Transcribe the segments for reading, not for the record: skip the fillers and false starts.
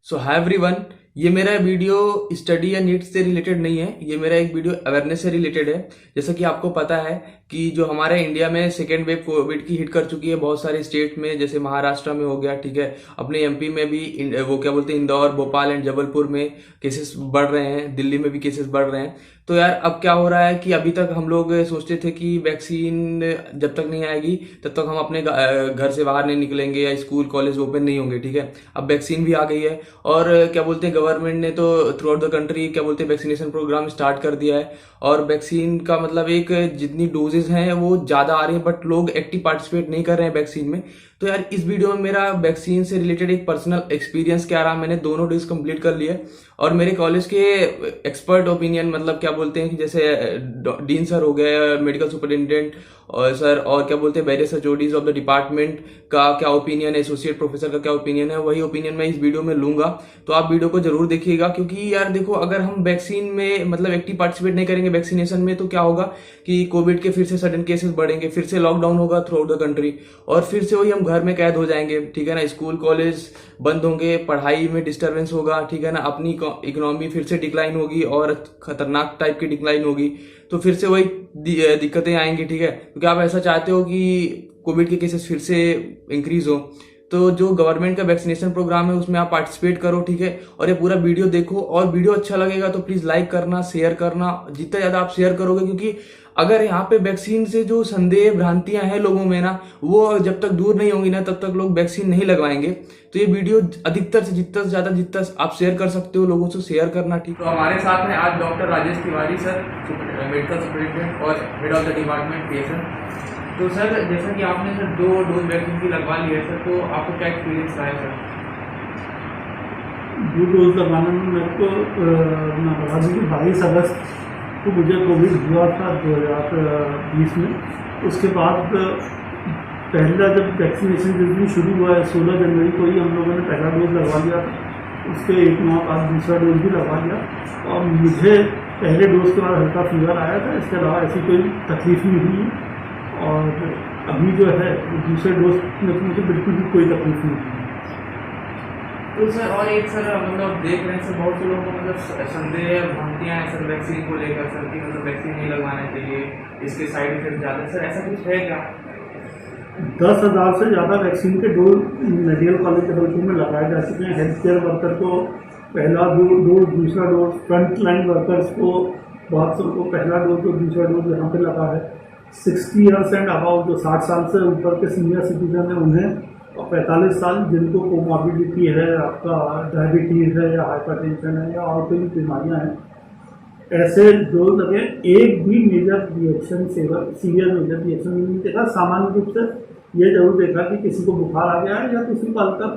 सो hi everyone, ये मेरा video study या नीट से रिलेटेड नहीं है। ये मेरा एक वीडियो अवेयरनेस से रिलेटेड है। जैसा कि आपको पता है कि जो हमारे इंडिया में सेकेंड वेव कोविड की हिट कर चुकी है बहुत सारे स्टेट में, जैसे महाराष्ट्र में हो गया, ठीक है, अपने एमपी में भी वो क्या बोलते हैं, इंदौर, भोपाल एंड जबलपुर में केसेस बढ़ रहे हैं, दिल्ली में भी केसेस बढ़ रहे हैं। तो यार अब क्या हो रहा है कि अभी तक हम लोग सोचते थे कि वैक्सीन जब तक नहीं आएगी तब तक हम अपने घर से बाहर नहीं निकलेंगे या स्कूल कॉलेज ओपन नहीं होंगे, ठीक है। अब वैक्सीन भी आ गई है और क्या बोलते हैं, गवर्नमेंट ने तो थ्रू आउट द कंट्री क्या बोलते हैं वैक्सीनेशन प्रोग्राम स्टार्ट कर दिया है। और वैक्सीन का मतलब एक जितनी डोजेज हैं वो ज्यादा आ रही है, बट लोग एक्टिव पार्टिसिपेट नहीं कर रहे हैं वैक्सीन में। तो यार इस वीडियो में मेरा वैक्सीन से रिलेटेड एक पर्सनल एक्सपीरियंस क्या रहा। मैंने दोनों डोज कंप्लीट कर लिए और मेरे कॉलेज के एक्सपर्ट ओपिनियन, मतलब क्या बोलते हैं कि जैसे डीन सर हो गए, मेडिकल सुपरिटेंडेंट और सर, और क्या बोलते हैं various HODs of the department का क्या ओपिनियन है, एसोसिएट प्रोफेसर का क्या ओपिनियन है, वही ओपिनियन मैं इस वीडियो में लूंगा। तो आप वीडियो को जरूर देखिएगा, क्योंकि यार देखो, अगर हम वैक्सीन में मतलब एक्टिव पार्टिसिपेट नहीं करेंगे वैक्सीनेशन में, तो क्या होगा कि कोविड के फिर से सडन केसेस बढ़ेंगे, फिर से लॉकडाउन होगा थ्रू आउट द कंट्री और फिर से वही हम घर में कैद हो जाएंगे, ठीक है ना। स्कूल कॉलेज बंद होंगे, पढ़ाई में डिस्टर्बेंस होगा, ठीक है ना। अपनी इकोनॉमी फिर से डिक्लाइन होगी और खतरनाक टाइप की डिक्लाइन होगी, तो फिर से वही दिक्कतें आएंगी, ठीक है। क्योंकि आप ऐसा चाहते हो कि कोविड के केसेस फिर से इंक्रीज हो। तो जो गवर्नमेंट का वैक्सीनेशन प्रोग्राम है उसमें आप पार्टिसिपेट करो, ठीक है। और ये पूरा वीडियो देखो, और वीडियो अच्छा लगेगा तो प्लीज लाइक करना, शेयर करना। जितना ज्यादा आप शेयर करोगे, क्योंकि अगर यहाँ पे वैक्सीन से जो संदेह भ्रांतियां हैं लोगों में ना, वो जब तक दूर नहीं होंगी ना तब तक लोग वैक्सीन नहीं लगवाएंगे। तो ये वीडियो अधिकतर से जितना आप शेयर कर सकते हो लोगों से शेयर करना, ठीक। तो हमारे साथ में आज doctor Rajesh Tiwari sir, medical superintendent और head of the department PSN. तो सर, जैसा कि आपने सर 2 डोज वैक्सीन की लगवा ली है सर, तो आपको क्या एक्सपीरियंस रहा है सर? 2 डोज लगाने में मेरे को मैं बता दूँ कि 22 अगस्त को मुझे कोविड हुआ था 2020 में। उसके बाद पहला जब वैक्सीनेशन जिस दिन शुरू हुआ है 16 जनवरी को ही हम लोगों ने पहला डोज लगवा लिया था। उसके 1 माह बाद दूसरा डोज भी लगवा लिया और मुझे पहले डोज के बाद हल्का फीवर आया था। इसके अलावा ऐसी कोई तकलीफ नहीं हुई और अभी जो है दूसरे डोज में मुझे बिल्कुल भी कोई तकलीफ नहीं हुई। तो सर, और एक सर मतलब देख रहे हैं सर, बहुत से लोगों को मतलब संदेह भ्रांतियां हैं सर वैक्सीन को लेकर सर, कि मतलब वैक्सीन नहीं लगवाना चाहिए, इसके साइड इफेक्ट ज्यादा है सर, ऐसा कुछ है क्या? 10,000 से ज़्यादा वैक्सीन के डोज मेडिकल कॉलेज जबलपुर में लगाए जा चुके हैं। हेल्थ केयर वर्कर को पहला डोज, दूसरा डोज, फ्रंट लाइन वर्कर्स को बहुत सबको पहला डोज और दूसरा डोज यहाँ पे लगा है। 60 ईयर्स एंड अबाउट, जो 60 साल से ऊपर के सीनियर सिटीजन हैं उन्हें, और 45 साल जिनको कोमॉर्बिडिटी है, आपका डायबिटीज़ है या हाइपरटेंशन है या और कोई बीमारियाँ हैं, ऐसे डोज लगे। एक भी major reaction, serious major reaction नहीं देखा। सामान्य रूप से ये जरूर देखा कि किसी को बुखार आ गया है या किसी को हल्का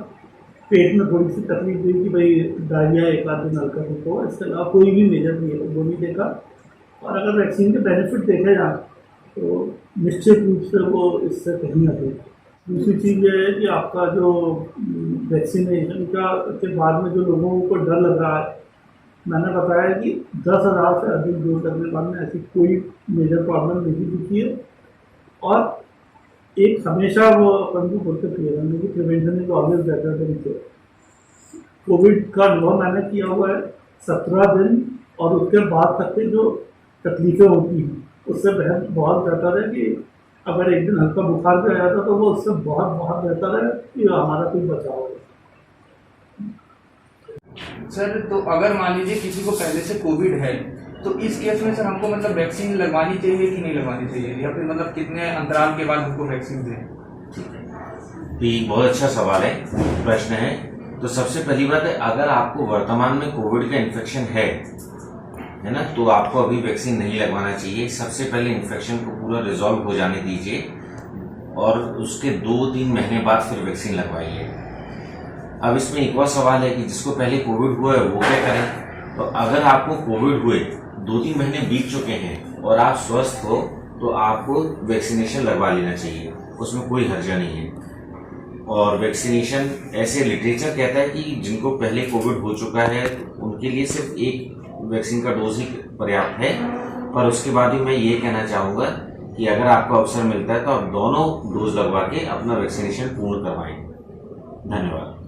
पेट में थोड़ी सी तकलीफ हुई कि भाई डायरिया एक आध दिन हल्का ठीक हो। इसके अलावा कोई भी मेजर वो नहीं देखा। और अगर वैक्सीन के बेनिफिट देखे जाए तो निश्चित रूप से वो इससे कहीं अधिक। दूसरी चीज़ ये है कि आपका जो वैक्सीनेशन के बाद में जो लोगों को डर लग रहा है, मैंने बताया कि 10,000 से अधिक डोज लगने के बाद में ऐसी कोई मेजर प्रॉब्लम नहीं दिखी है। और एक हमेशा वो अपन को बोलते कि prevention is always better than cure. Covid का अनुभव मैंने किया हुआ है। 17 दिन और उसके बाद तक के जो तकलीफें होती हैं उससे बहुत बेहतर है कि अगर एक दिन हल्का बुखार भी आया था तो वो उससे बहुत बेहतर है कि हमारा कोई बचाव हो। सर, तो अगर मान लीजिए किसी को पहले से कोविड है तो इस केस में सर हमको मतलब वैक्सीन लगवानी चाहिए कि नहीं लगवानी चाहिए, या फिर मतलब कितने अंतराल के बाद हमको वैक्सीन दें? ये बहुत अच्छा सवाल है, प्रश्न है। तो सबसे पहली बात है, अगर आपको वर्तमान में कोविड का इन्फेक्शन है ना, तो आपको अभी वैक्सीन नहीं लगवाना चाहिए। सबसे पहले इन्फेक्शन को पूरा रिजॉल्व हो जाने दीजिए और उसके 2-3 महीने बाद फिर वैक्सीन लगवाइए। अब इसमें एक और सवाल है कि जिसको पहले कोविड हुआ है वो क्या करें। तो अगर आपको कोविड हुए 2-3 महीने बीत चुके हैं और आप स्वस्थ हो तो आपको वैक्सीनेशन लगवा लेना चाहिए, उसमें कोई हर्जा नहीं है। और वैक्सीनेशन ऐसे लिटरेचर कहता है कि जिनको पहले कोविड हो चुका है उनके लिए सिर्फ एक वैक्सीन का डोज ही पर्याप्त है। पर उसके बाद भी मैं ये कहना चाहूँगा कि अगर आपको अवसर मिलता है तो आप दोनों डोज लगवा के अपना वैक्सीनेशन पूर्ण करवाएं। धन्यवाद।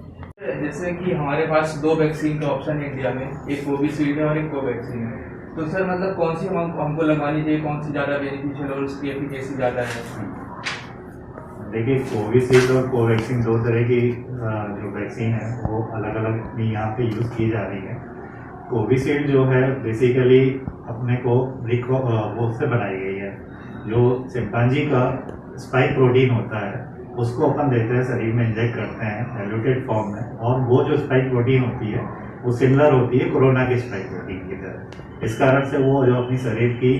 जैसे कि हमारे पास 2 वैक्सीन का ऑप्शन है इंडिया में, एक कोविशील्ड है और एक कोवैक्सीन है। तो सर मतलब कौन सी हमको लगवानी चाहिए, कौन सी ज़्यादा बेनिफिशियल और उसकी एफिकेसी ज़्यादा है? देखिए, कोविशील्ड और कोवैक्सीन 2 तरह की जो वैक्सीन है वो अलग अलग यहाँ पे यूज़ की जा रही है। कोविशील्ड जो है बेसिकली अपने को वो से बनाई गई है, जो चिंपांजी का स्पाइक प्रोटीन होता है उसको अपन देते हैं, शरीर में इंजेक्ट करते हैं डाइल्यूटेड फॉर्म में, और वो जो स्पाइक प्रोटीन होती है वो सिमिलर होती है कोरोना के स्पाइक प्रोटीन की तरह। इस कारण से वो जो अपनी शरीर की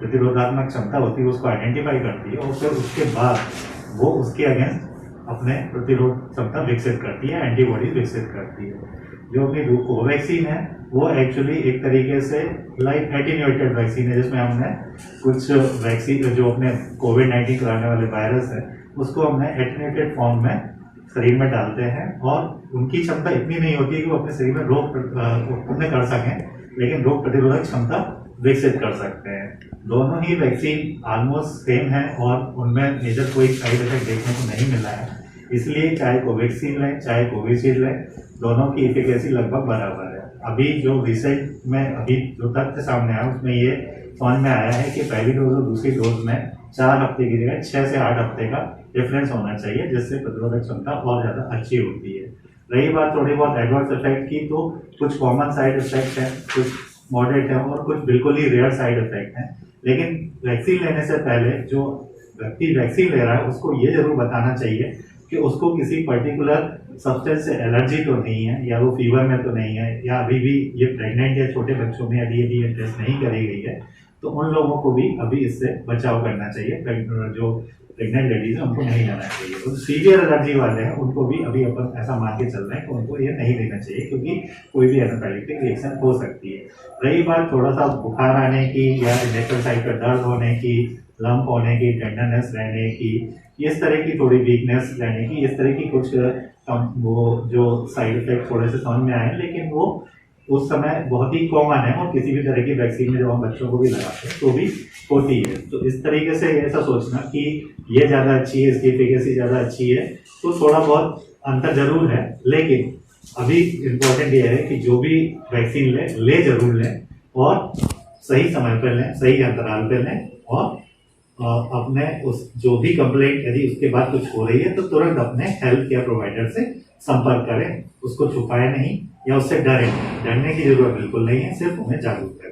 प्रतिरोधात्मक क्षमता होती है उसको आइडेंटिफाई करती है और फिर उसके बाद वो उसके अगेंस्ट अपने प्रतिरोध क्षमता विकसित करती है, एंटीबॉडी विकसित करती है। जो अपनी कोवैक्सीन है वो एक्चुअली एक तरीके से लाइक एटीन्यूएटेड वैक्सीन है, जिसमें हमने कुछ वैक्सीन जो अपने कोविड-19 कराने वाले वायरस है उसको हमने एटीन्यूएटेड फॉर्म में शरीर में डालते हैं, और उनकी क्षमता इतनी नहीं होती है कि वो अपने शरीर में रोग उत्पन्न कर सकें, लेकिन रोग प्रतिरोधक क्षमता विकसित कर सकते हैं। दोनों ही वैक्सीन ऑलमोस्ट सेम है और उनमें मेजर कोई साइड इफेक्ट देखने को नहीं मिला है, इसलिए चाहे कोवैक्सीन लें चाहे कोविशील्ड लें, दोनों की एफिकेसी लगभग बराबर है। अभी जो रिसेंट में अभी जो तथ्य सामने आया उसमें ये समझ में आया है कि पहली डोज और दूसरी डोज में 4 हफ्ते की जगह 6 से 8 हफ्ते का डिफरेंस होना चाहिए, जिससे प्रतिरोधक क्षमता और ज़्यादा अच्छी होती है। रही बात थोड़ी बहुत एडवर्स इफेक्ट की, तो कुछ कॉमन साइड इफेक्ट हैं, कुछ मॉडरेट है और कुछ बिल्कुल ही रेयर साइड इफेक्ट हैं। लेकिन वैक्सीन लेने से पहले जो व्यक्ति वैक्सीन ले रहा है उसको ये जरूर बताना चाहिए कि उसको किसी पर्टिकुलर सब्सटेंस से एलर्जी तो नहीं है, या वो फीवर में तो नहीं है, या अभी भी ये प्रेग्नेंट या छोटे बच्चों में अभी ये टेस्ट नहीं करी गई है, तो उन लोगों को भी अभी इससे बचाव करना चाहिए। जो प्रेग्नेंट लेडीज है उनको नहीं लेना चाहिए। तो सीवियर एलर्जी वाले हैं उनको भी अभी अपन ऐसा मान के चल रहे हैं कि उनको ये नहीं लेना चाहिए, क्योंकि कोई भी एनाफिलेक्टिक रिएक्शन हो सकती है। रही बात थोड़ा सा बुखार आने की या नेचुरल साइड पर दर्द होने की, लंप होने की, टेंडरनेस रहने की, इस तरह की थोड़ी वीकनेस रहने की, इस तरह की कुछ वो जो साइड इफेक्ट थोड़े से समझ में आए, लेकिन वो उस समय बहुत ही कॉमन है और किसी भी तरह की वैक्सीन में जब हम बच्चों को भी लगाते हैं तो भी होती है। तो इस तरीके से ऐसा सोचना कि ये ज़्यादा अच्छी है, इसकी एफिकेसी ज़्यादा अच्छी है, तो थोड़ा बहुत अंतर जरूर है। लेकिन अभी इम्पोर्टेंट ये है कि जो भी वैक्सीन ले जरूर लें, और सही समय पर लें, सही अंतराल पर लें, और अपने उस जो भी कंप्लेंट यदि उसके बाद कुछ हो रही है तो तुरंत अपने हेल्थ केयर प्रोवाइडर से संपर्क करें, उसको छुपाए नहीं या उससे डरे नहीं। डरने की जरूरत बिल्कुल नहीं है, सिर्फ उन्हें जागरूक करें।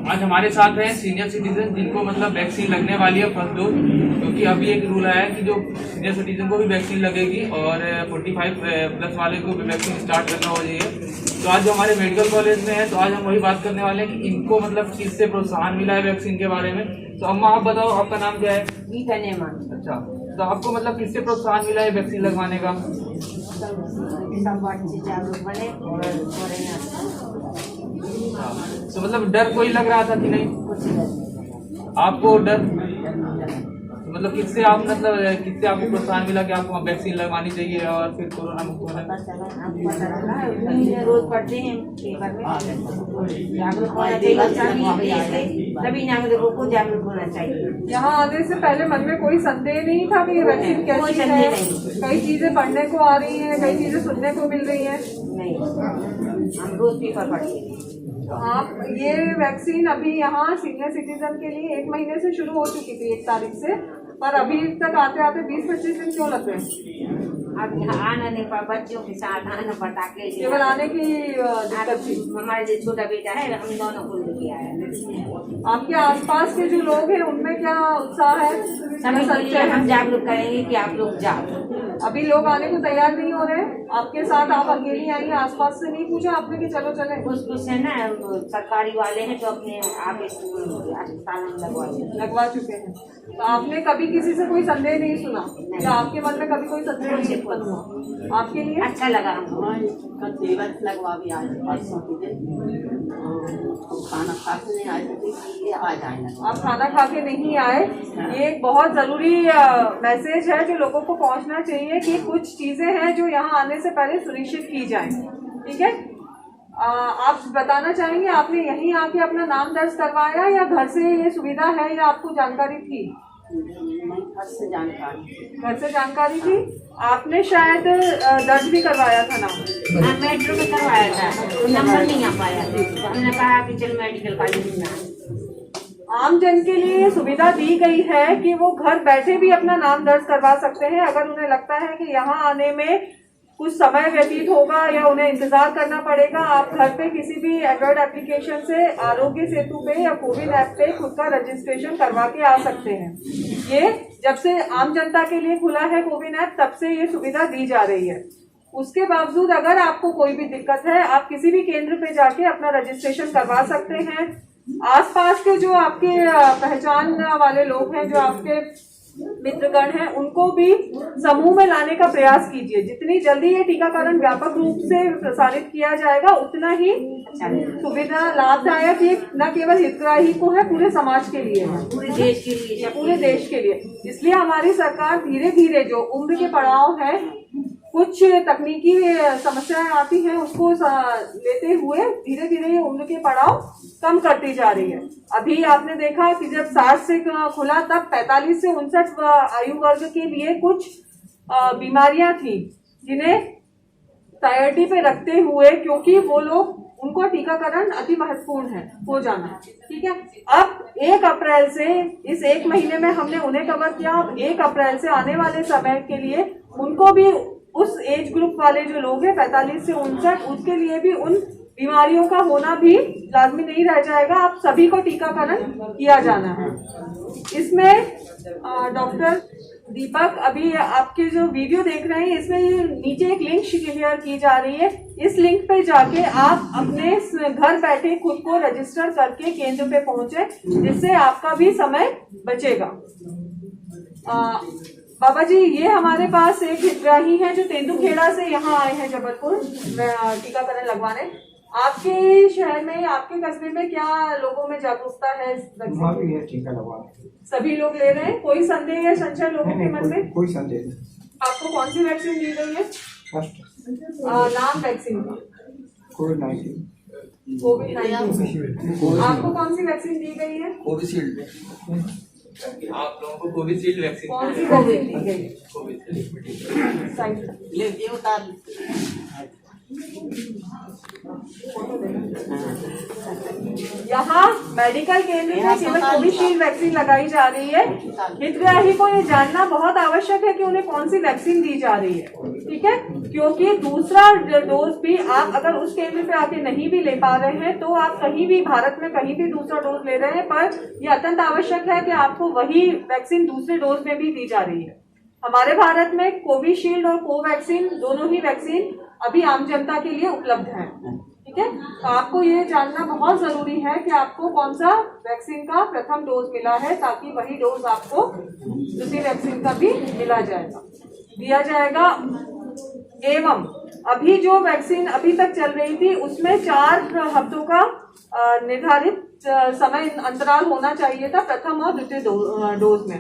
आज हमारे साथ हैं सीनियर सिटीजन जिनको मतलब वैक्सीन लगने वाली है फर्स्ट डोज, क्योंकि अभी एक रूल आया है कि जो सीनियर सिटीजन को भी वैक्सीन लगेगी और 45 प्लस वाले को भी वैक्सीन स्टार्ट करना हो जाइए। तो आज जो हमारे मेडिकल कॉलेज में है, तो आज हम वही बात करने वाले हैं कि इनको मतलब किससे प्रोत्साहन मिला है वैक्सीन के बारे में। तो अम्मा आप बताओ, आपका नाम क्या है? गीता नेमान। अच्छा, तो आपको मतलब किससे प्रोत्साहन मिला है वैक्सीन लगवाने का? सब बच्चे जागरूक बने और तो मतलब डर कोई लग रहा था कि नहीं कुछ आपको? डर मतलब किससे आप मतलब किससे आपको प्रोत्साहन मिला कि आपको वैक्सीन लगवानी चाहिए और फिर कोरोना मुक्त होना? रोज पढ़ते हैं पेपर में, जागरूक होना चाहिए, सभी नागरिकों को जागरूक होना चाहिए। यहाँ आने से पहले मन में कोई संदेह नहीं था कि ये वैक्सीन कैसी है? कई चीजें पढ़ने को आ रही हैं, कई चीजें सुनने को मिल रही हैं। नहीं, हम रोज पेपर पढ़ते हैं। आप ये वैक्सीन अभी यहाँ सीनियर सिटीजन के लिए 1 महीने से शुरू हो चुकी थी 1 तारीख से, पर अभी तक आते आते 20-25 दिन क्यों लग गए? अब यहाँ आना नहीं पड़ा, बच्चों के साथ आना पड़ता के केवल आने की दिक्कत थी। हमारे जो छोटा बेटा है हम दोनों को लेके आया। आपके आसपास के जो लोग हैं उनमें क्या उत्साह है? सभी को लिए हम जागरूक करेंगे कि आप लोग जाओ। अभी लोग आने को तैयार नहीं हो रहे आपके साथ? आप अकेली आई, आसपास से नहीं पूछा आपने कि चलो चले? कुछ है ना सरकारी वाले हैं तो अपने आप अस्पताल में लगवा चुके हैं। तो आपने कभी किसी से कोई संदेह नहीं सुना या आपके मन में कभी कोई संदेह नहीं उत्पन्न हुआ? आपके लिए अच्छा लगा हमको। लगवा भी आज परसों के दिन खाना खा के नहीं आए थे, आ जाए। आप खाना खा के नहीं आए, ये एक बहुत जरूरी मैसेज है जो लोगों को पहुंचना चाहिए कि कुछ चीजें हैं जो यहाँ आने से पहले सुनिश्चित की जाए। ठीक है, आप बताना चाहेंगे आपने यहीं आके अपना नाम दर्ज करवाया या घर से ये सुविधा है या आपको जानकारी थी? मैं घर से जानकारी घर से जानकारी थी। आपने शायद दर्ज भी करवाया था नाम। हाँ, मेट्रो में करवाया था, तो नंबर नहीं आ पाया, तो हमने कहा कि चल मेडिकल कॉलेज में आ। आम जन के लिए सुविधा दी गई है कि वो घर बैठे भी अपना नाम दर्ज करवा सकते हैं। अगर उन्हें लगता है कि यहाँ आने में कुछ समय व्यतीत होगा या उन्हें इंतजार करना पड़ेगा, आप घर पे किसी भी एंड्रॉइड एप्लीकेशन से आरोग्य सेतु पे या कोविन ऐप पे खुद का रजिस्ट्रेशन करवा के आ सकते हैं। ये जब से आम जनता के लिए खुला है कोविन ऐप, तब से ये सुविधा दी जा रही है। उसके बावजूद अगर आपको कोई भी दिक्कत है, आप किसी भी केंद्र पे जाके अपना रजिस्ट्रेशन करवा सकते हैं। आसपास के जो आपके पहचान वाले लोग हैं, जो आपके मित्रगण हैं, उनको भी समूह में लाने का प्रयास कीजिए। जितनी जल्दी ये टीकाकरण व्यापक रूप से प्रसारित किया जाएगा, उतना ही सुविधा लाभदायक ये न केवल हितग्राही को है, पूरे समाज के लिए है, पूरे देश के लिए, पूरे देश के लिए। इसलिए हमारी सरकार धीरे धीरे जो उम्र के पड़ाव है, कुछ तकनीकी समस्याएं आती हैं, उसको लेते हुए धीरे धीरे ये उम्र के पड़ाव कम करती जा रही है। अभी आपने देखा कि जब 60 से खुला, तब 45 से 59 आयु वर्ग के लिए कुछ बीमारियां थी जिन्हें प्रायोरिटी पे रखते हुए, क्योंकि वो लोग, उनको टीकाकरण अति महत्वपूर्ण है हो जाना। ठीक है, अब 1 अप्रैल से, इस 1 महीने में हमने उन्हें कवर किया। अब 1 अप्रैल से आने वाले समय के लिए उनको भी, उस एज ग्रुप वाले जो लोग हैं 45 से 59, उसके लिए भी उन बीमारियों का होना भी लाजमी नहीं रह जाएगा। आप सभी को टीकाकरण किया जाना है। इसमें डॉक्टर दीपक, अभी आपके जो वीडियो देख रहे हैं, इसमें ये नीचे एक लिंक शेयर की जा रही है। इस लिंक पे जाके आप अपने घर बैठे खुद को रजिस्टर करके केंद्र पे पहुंचे, जिससे आपका भी समय बचेगा। बाबा जी, ये हमारे पास एक हितग्राही हैं जो तेंदुखेड़ा से यहाँ आए हैं जबलपुर टीकाकरण लगवाने। आपके शहर में, आपके कस्बे में क्या लोगों में जागरूकता है इस वैक्सीन की? टीका लगवाने सभी लोग ले रहे हैं? कोई संदेह या संशय लोगों के मन में? कोई संदेह नहीं। आपको कौन सी वैक्सीन दी गई है? फर्स्ट नाम वैक्सीन का? कोविड-19। कोविड-19। आपको कौन सी वैक्सीन दी गई है? कोविशील्ड। आप लोगों को कोविशील्ड वैक्सीन कौन सी वैक्सीन दी गई है? कोविशील्ड। साइड ले ये उतार यहाँ मेडिकल केंद्र में केवल कोविशील्ड वैक्सीन लगाई जा रही है। हितग्राही को ये जानना बहुत आवश्यक है कि उन्हें कौन सी वैक्सीन दी जा रही है। ठीक है, क्योंकि दूसरा डोज भी आप अगर उस केंद्र पे आके नहीं भी ले पा रहे हैं, तो आप कहीं भी भारत में कहीं भी दूसरा डोज ले रहे हैं, पर यह अत्यंत आवश्यक है कि आपको वही वैक्सीन दूसरे डोज में भी दी जा रही है। हमारे भारत में कोविशील्ड और कोवैक्सीन, दोनों ही वैक्सीन अभी आम जनता के लिए उपलब्ध है। ठीक है, तो आपको ये जानना बहुत जरूरी है कि आपको कौन सा वैक्सीन का प्रथम डोज मिला है, ताकि वही डोज आपको दूसरी वैक्सीन का भी दिया जाएगा। एवं अभी जो वैक्सीन अभी तक चल रही थी, उसमें 4 हफ्तों का निर्धारित समय अंतराल होना चाहिए था प्रथम और द्वितीय डोज में,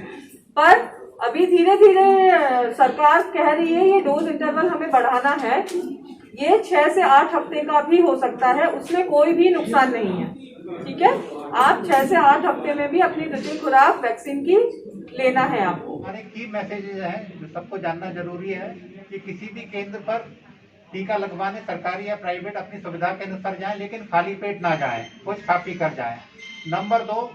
पर अभी धीरे धीरे सरकार कह रही है ये डोज इंटरवल हमें बढ़ाना है। ये 6 से 8 हफ्ते का भी हो सकता है, उसमें कोई भी नुकसान नहीं है। ठीक है, आप 6 से 8 हफ्ते में भी अपनी द्वितीय खुराक वैक्सीन की लेना है आपको। हमारे की मैसेजेस हैं जो सबको जानना जरूरी है कि किसी भी केंद्र पर टीका लगवाने, सरकारी या प्राइवेट, अपनी सुविधा के अनुसार जाएं, लेकिन खाली पेट ना जाएं, कुछ खा पी कर जाएं। नंबर 2,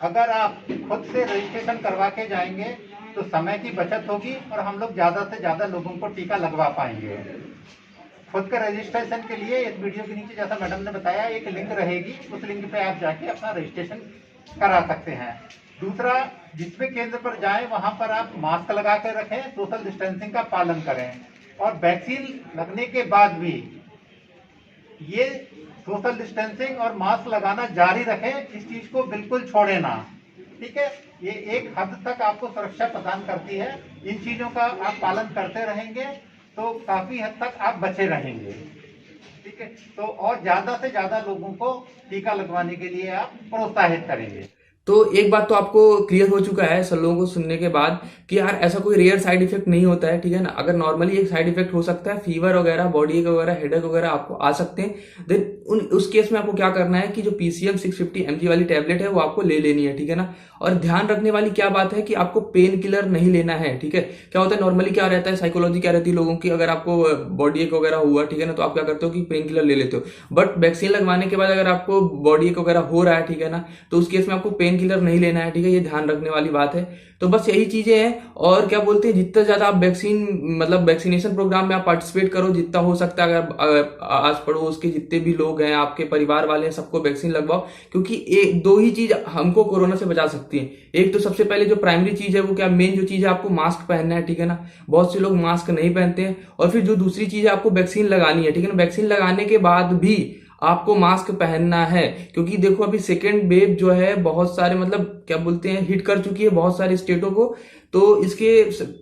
अगर आप खुद से रजिस्ट्रेशन करवा के जाएंगे तो समय की बचत होगी और हम लोग ज़्यादा से ज़्यादा लोगों को टीका लगवा पाएंगे। खुद के रजिस्ट्रेशन के लिए इस वीडियो के नीचे, जैसा मैडम ने बताया, एक लिंक रहेगी, उस लिंक पे आप जाके अपना रजिस्ट्रेशन करा सकते हैं। दूसरा, जिस भी केंद्र पर जाएं वहां पर आप मास्क लगा कर रखें, सोशल डिस्टेंसिंग का पालन करें, और वैक्सीन लगने के बाद भी ये सोशल डिस्टेंसिंग और मास्क लगाना जारी रखें, इस चीज को बिल्कुल छोड़े ना। ठीक है, ये एक हद तक आपको सुरक्षा प्रदान करती है। इन चीजों का आप पालन करते रहेंगे तो काफी हद तक आप बचे रहेंगे। ठीक है, तो और ज्यादा से ज्यादा लोगों को टीका लगवाने के लिए आप प्रोत्साहित करेंगे। तो एक बात तो आपको क्लियर हो चुका है सब लोगों को सुनने के बाद कि यार ऐसा कोई रेयर साइड इफेक्ट नहीं होता है, ठीक है ना। अगर नॉर्मली एक साइड इफेक्ट हो सकता है, फीवर वगैरह, बॉडी वगैरह, हेडेक वगैरह आपको आ सकते हैं, देन उस केस में आपको क्या करना है कि जो PCM 650 mg वाली टैबलेट है वो आपको ले लेनी है, ठीक है ना। और ध्यान रखने वाली क्या बात है कि आपको पेन किलर नहीं लेना है, ठीक है। क्या होता है नॉर्मली क्या रहता है, साइकोलॉजी क्या रहती है लोगों की, अगर आपको बॉडी एक वगैरह हुआ, ठीक है ना, तो आप क्या करते हो कि पेन किलर ले लेते हो। बट वैक्सीन लगवाने के बाद अगर आपको बॉडी एक वगैरह हो रहा है, ठीक है ना, तो उस केस में आपको पेन किलर नहीं लेना है, ठीक है। ये ध्यान रखने वाली बात है। तो बस यही चीजें हैं। और क्या बोलते हैं, जितना ज्यादा आप वैक्सीनेशन प्रोग्राम में आप पार्टिसिपेट करो जितना हो सकता है। अगर आस पड़ोस के जितने भी लोग हैं, आपके परिवार वाले हैं, सबको वैक्सीन लगवाओ, क्योंकि एक दो ही चीज हमको कोरोना से बचा सकती है। एक तो सबसे पहले जो प्राइमरी चीज है वो क्या, मेन जो चीज है आपको मास्क पहनना है, ठीक है ना। बहुत से लोग मास्क नहीं पहनते हैं। और फिर जो दूसरी चीज है आपको वैक्सीन लगानी है, ठीक है ना। वैक्सीन लगाने के बाद भी आपको मास्क पहनना है, क्योंकि देखो अभी सेकेंड वेव जो है बहुत सारे क्या बोलते हैं हिट कर चुकी है बहुत सारे स्टेटों को। तो इसके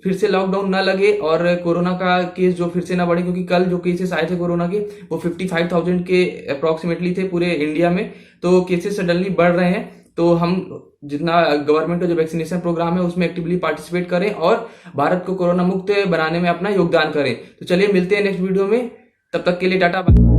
फिर से लॉकडाउन ना लगे और कोरोना का केस जो फिर से ना बढ़े, क्योंकि कल जो केसेस आए थे कोरोना के वो 55,000 के अप्रोक्सीमेटली थे पूरे इंडिया में। तो केसेस सडनली बढ़ रहे हैं। तो हम जितना गवर्नमेंट का जो वैक्सीनेशन प्रोग्राम है उसमें एक्टिवली पार्टिसिपेट करें और भारत को कोरोना मुक्त बनाने में अपना योगदान करें। तो चलिए मिलते हैं नेक्स्ट वीडियो में, तब तक के लिए टाटा बाय।